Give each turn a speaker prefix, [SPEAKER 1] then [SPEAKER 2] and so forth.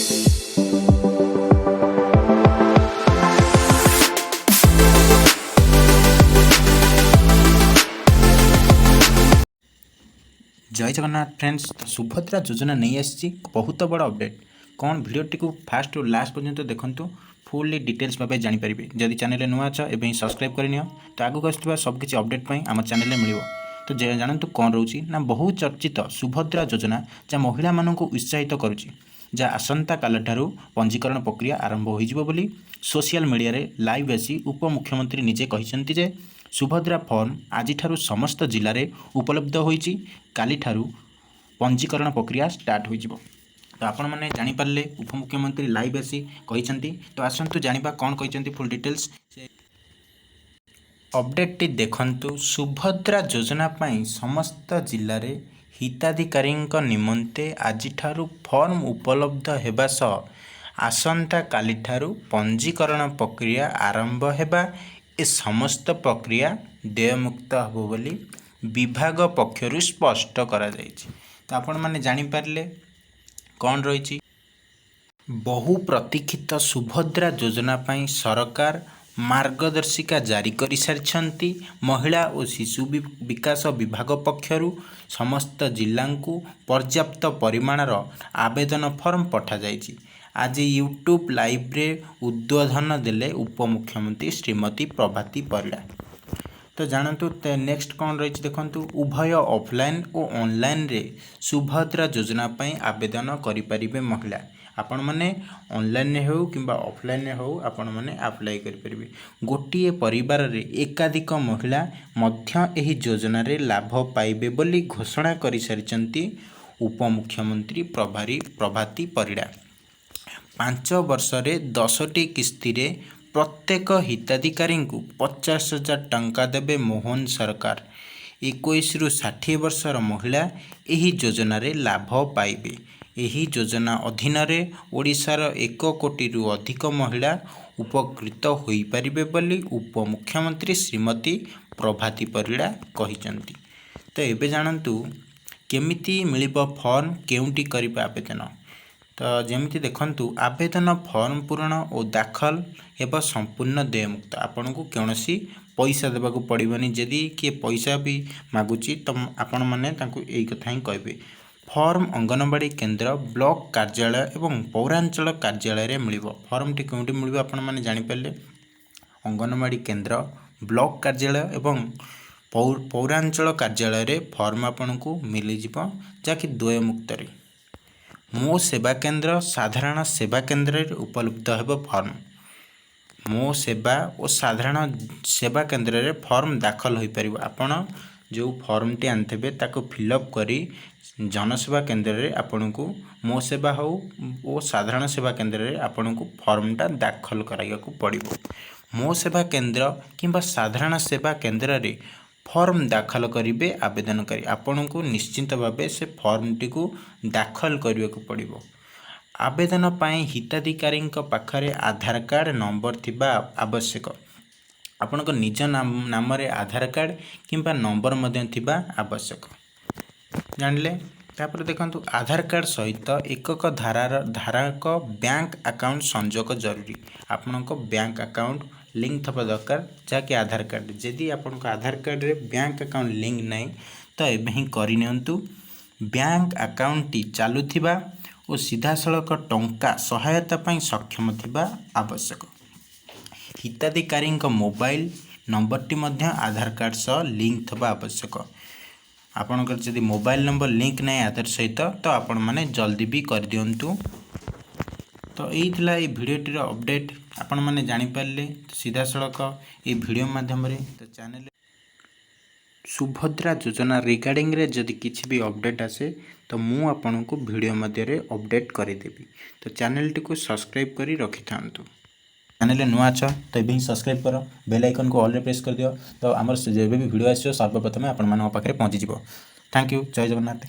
[SPEAKER 1] जय जगन्नाथ फ्रेंड्स। तो सुभद्रा योजना नहीं आसी बहुत बड़ अपडेट कौन भिडियोटी को फास्ट और लास्ट पर्यंत देखूँ फुल्ली डिटेल्स भाव जानीपारे। जदि चैनल नुआ अच्छ एवं सब्सक्राइब करनी तो आगू आसुवा सबकि अपडेट आम चैनल मिल। तो जानतु कौन रोचे ना बहु चर्चित सुभद्रा योजना जहाँ महिला मानक उत्साहित करुच्ची जहाँ आसंता काल ठारू पंजीकरण प्रक्रिया आरंभ हो सोशल मीडिया रे लाइव आसी उपमुख्यमंत्री निजे कहते जे सुभद्रा फॉर्म आज समस्त जिले में उपलब्ध होइछि काली ठारू पंजीकरण प्रक्रिया स्टार्ट हो। तो आपण मैंने जानीपारे उपमुख्यमंत्री लाइव आसी कहते। तो आसतु जानिबा कौन कहते फुल डिटेल्स अपडेट टी देखंतु। सुभद्रा योजना पाई समस्त जिले में हिताधिकारी निमंते आज ठारू फॉर्म उपलब्ध होगा सह आसंता काली ठारू पंजीकरण प्रक्रिया आरंभ होगा। ए समस्त प्रक्रिया देयमुक्त हो बोली विभाग पक्षरु स्पष्ट करा जायछि। तो आपण माने जानि पारले कौन रही बहु प्रतीक्षित सुभद्रा योजना पाई सरकार मार्गदर्शिका जारी कर सारी महिला और शिशु विकास विभाग पक्षरु समस्त जिला को पर्याप्त परिमाणर आवेदन फॉर्म पठा जायछि। आज यूट्यूब लाइव रे उद्बोधन देले उपमुख्यमंत्री श्रीमती प्रभाती परिड़ा। तो जानतु नेक्स्ट कौन रही देखंतु उभय ऑफलाइन और ऑनलाइन रे सुभद्रा योजना पाई आवेदन करिपारिबे महिला। आपण माने ऑनलाइन ने हो किंबा ऑफलाइन ने हो आपण माने अप्लाई करिपारिबे। गोटिए परिवार रे एकाधिक महिला मध्य एही योजना रे लाभ पाइबे बोली घोषणा करि सारिचंती उपमुख्यमंत्री प्रभाती परिड़ा। 5 वर्ष रे 10टी किस्ती रे प्रत्येक हिताधिकारी को 50,000 टंका देवे मोहन सरकार। 21 रु 60 वर्षर महिला एही योजना रे लाभ पाइबे। एही योजना अधीन रे ओडिशार 1 कोटी रु अधिक महिला उपकृत होई परिबे बोली उपमुख्यमंत्री श्रीमती प्रभाती परिड़ा कहिसंती। तो एबे जानंतु केमिति मिलिबो फॉर्म केउंटी करिबे आवेदन। तो जमीती देखंतु आवेदन फॉर्म पूरण और दाखल एवं संपूर्ण देयमुक्त आपन को कौनसी पैसा देवाक पड़ोनी। जदि किए पैसा भी मागुची तो आपण मैंने यही कथा ही कहे। फॉर्म अंगनवाड़ी केन्द्र ब्लॉक कार्यालय एवं पौरांचल कार्यालय रे मिलिबो। फॉर्म टी कोउंटी मिलिबो आपण मैंने जानिपारे अंगनवाड़ी केन्द्र ब्लॉक कार्यालय एवं पौरांचल कार्यालय रे फॉर्म आपण को मिल जिवो जाकि देयमुक्त रे मो सेवा केन्द्र साधारण सेवा केन्द्र उपलब्ध हो फॉर्म। मो सेवा और साधारण सेवा केन्द्र रे फॉर्म दाखल हो पार। आपण जो फॉर्म टी आनते ताको फिलअप करी जनसेवा केन्द्र रे आपण को मो सेवा हो और साधारण सेवा केन्द्र रे आपण को फॉर्मटा दाखल कराइया को पड़िबो। मो सेवा केन्द्र किंबा साधारण सेवा केन्द्र रे फॉर्म दाखल करेंगे आवेदनकारी आपण को निश्चिंत भाव से फॉर्म टी को दाखल करने को पड़ो। आवेदन पाई हिताधिकारी पाखरे आधार कार्ड नंबर थिबा आवश्यक। आपण को निज नाम रे आधार कार्ड किंबा नंबर मध्य थिबा आवश्यक जानले। तापर देखंतु आधार कार्ड सहित एकक धारक बैंक अकाउंट संजोग जरूरी। आपण को बैंक अकाउंट लिंक थवा दरकार जहाँकि आधार कार्ड। जदि आपण को आधार कार्ड रे बैंक अकाउंट लिंक नहीं तो एबे ही करनियंतु। बैंक अकाउंट टी चालू थिबा और सीधा सड़क टंका सहायता पाई सक्षम थिबा आवश्यक। हिताधिकारी मोबाइल नंबर टी मध्य आधार कार्ड सह लिंक थवा आवश्यक। आपणकर जदि मोबाइल नंबर लिंक नहीं आधार सहित तो आपण माने जल्दी भी कर दियंतु। तो यही थिला ये भिडियोटीर अपडेट आपण माने जानि पारले सीधा सड़क ये वीडियो माध्यम रे। तो चैनल सुभद्रा योजना रिगार्डिंग रे जदि किछि भी अपडेट आसे तो मु आपन को वीडियो मध्य रे अपडेट करि देबी। तो चैनल टी को सब्सक्राइब करी रखि थांतु। चैनल नुआ छ तो भी सब्सक्राइब कर बेल आइकन को ऑल रे प्रेस कर दियो। तो आमर जे भी वीडियो आसो सर्वप्रथम आपण मानक पाखरे पहुंची जिवो। Thank you. जय जगन्नाथ।